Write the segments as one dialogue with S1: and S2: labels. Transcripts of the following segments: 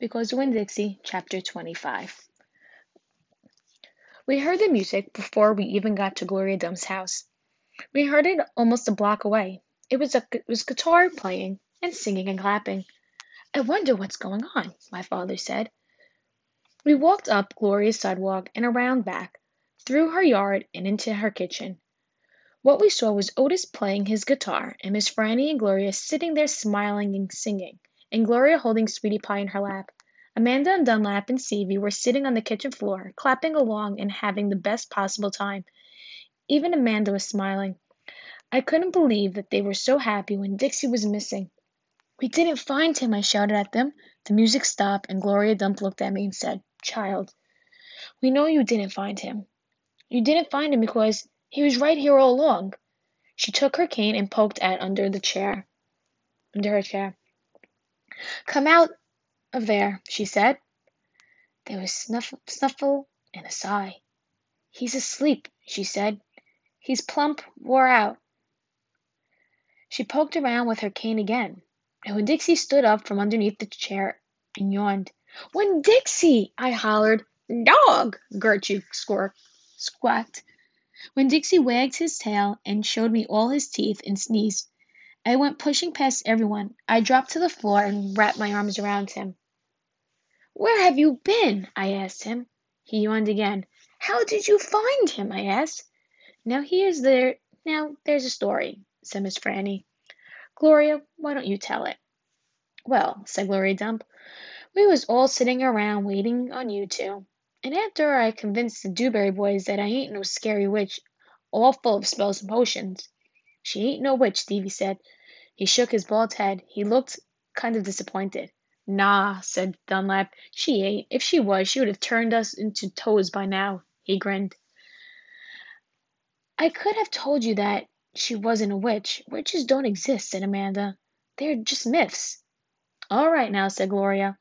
S1: Because Winn-Dixie, Chapter 25. We heard the music before we even got to Gloria Dump's house. We heard it almost a block away. It was guitar playing and singing and clapping. I wonder what's going on, my father said. We walked up Gloria's sidewalk and around back, through her yard and into her kitchen. What we saw was Otis playing his guitar and Miss Franny and Gloria sitting there smiling and singing, and Gloria holding Sweetie Pie in her lap. Amanda and Dunlap and Stevie were sitting on the kitchen floor, clapping along and having the best possible time. Even Amanda was smiling. I couldn't believe that they were so happy when Dixie was missing. We didn't find him, I shouted at them. The music stopped, and Gloria Dump looked at me and said, Child, we know you didn't find him. You didn't find him because he was right here all along. She took her cane and poked at under her chair. Come out of there, she said. There was snuffle and a sigh. He's asleep, she said. He's plump wore out. She poked around with her cane again, and Winn-Dixie stood up from underneath the chair and yawned. Winn-Dixie! I hollered. Dog! Gertrude squawked. Winn-Dixie wagged his tail and showed me all his teeth and sneezed. I went pushing past everyone. I dropped to the floor and wrapped my arms around him. Where have you been? I asked him. He yawned again. How did you find him? I asked. Now there's a story, said Miss Franny. Gloria, why don't you tell it? Well, said Gloria Dump, we was all sitting around waiting on you two. And after I convinced the Dewberry boys that I ain't no scary witch, all full of spells and potions. She ain't no witch, Stevie said. He shook his bald head. He looked kind of disappointed. Nah, said Dunlap. She ain't. If she was, she would have turned us into toads by now. He grinned. I could have told you that she wasn't a witch. Witches don't exist, said Amanda. They're just myths. All right now, said Gloria.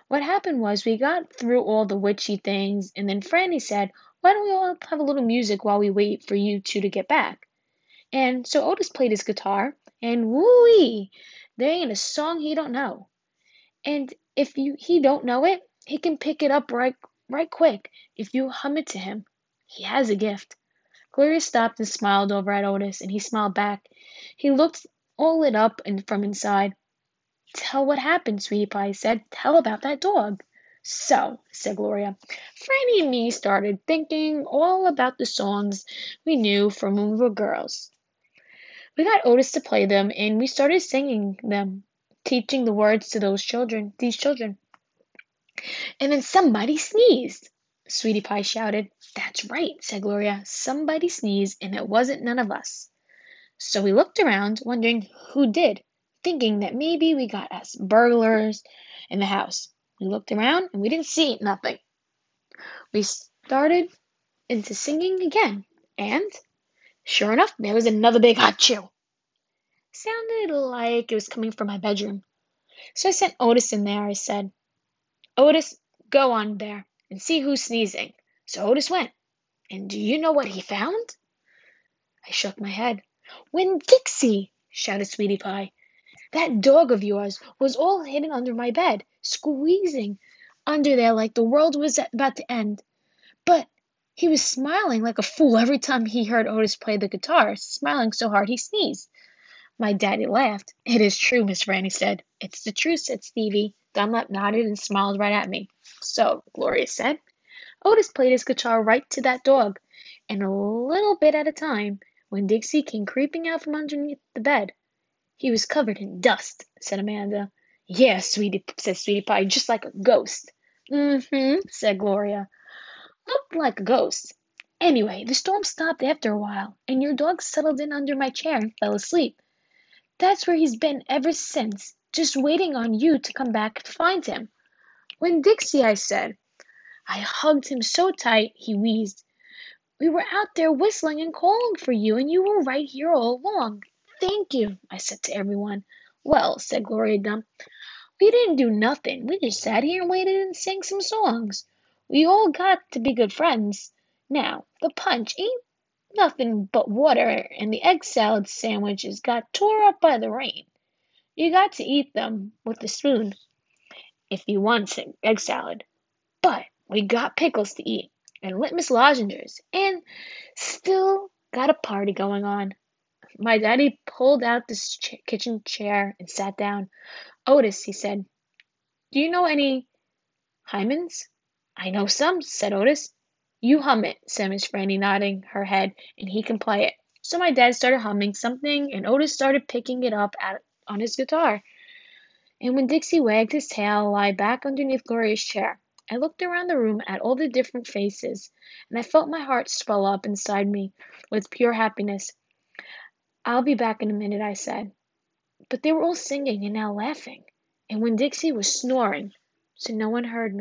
S1: What happened was we got through all the witchy things, and then Franny said, why don't we all have a little music while we wait for you two to get back? And so Otis played his guitar, and woo-wee! There ain't a song he don't know. And if he don't know it, he can pick it up right quick if you hum it to him. He has a gift. Gloria stopped and smiled over at Otis, and he smiled back. He looked all lit up and from inside. Tell what happened, Sweetie Pie said. Tell about that dog. So, said Gloria, Franny and me started thinking all about the songs we knew from when we were girls. We got Otis to play them, and we started singing them, teaching the words to these children. And then somebody sneezed, Sweetie Pie shouted. That's right, said Gloria. Somebody sneezed, and it wasn't none of us. So we looked around, wondering who did, thinking that maybe we got us burglars in the house. We looked around, and we didn't see nothing. We started into singing again, and sure enough, there was another big achoo. Sounded like it was coming from my bedroom. So I sent Otis in there. I said, Otis, go on there and see who's sneezing. So Otis went. And do you know what he found? I shook my head. Winn-Dixie, shouted Sweetie Pie. That dog of yours was all hidden under my bed, squeezing under there like the world was about to end. But he was smiling like a fool every time he heard Otis play the guitar, smiling so hard he sneezed. My daddy laughed. It is true, Miss Franny said. It's the truth, said Stevie. Dunlap nodded and smiled right at me. So, Gloria said, Otis played his guitar right to that dog, and a little bit at a time, Winn-Dixie came creeping out from underneath the bed. He was covered in dust, said Amanda. Yeah, said Sweetie Pie, just like a ghost. Mm-hmm, said Gloria. Looked like a ghost. Anyway, the storm stopped after a while, and your dog settled in under my chair and fell asleep. That's where he's been ever since, just waiting on you to come back to find him. Winn-Dixie, I said. I hugged him so tight he wheezed. We were out there whistling and calling for you, and you were right here all along. Thank you, I said to everyone. Well, said Gloria Dump, we didn't do nothing. We just sat here and waited and sang some songs. We all got to be good friends. Now, the punch ain't nothing but water, and the egg salad sandwiches got tore up by the rain. You got to eat them with a spoon. if you want egg salad. But we got pickles to eat, and litmus lozenges, and still got a party going on. My daddy pulled out this kitchen chair and sat down. Otis, he said, do you know any hymens? I know some, said Otis. You hum it, said Miss Franny, nodding her head, and he can play it. So my dad started humming something, and Otis started picking it up on his guitar. And when Dixie wagged his tail, lie back underneath Gloria's chair, I looked around the room at all the different faces, and I felt my heart swell up inside me with pure happiness. I'll be back in a minute, I said. But they were all singing and now laughing, and when Dixie was snoring, so no one heard me.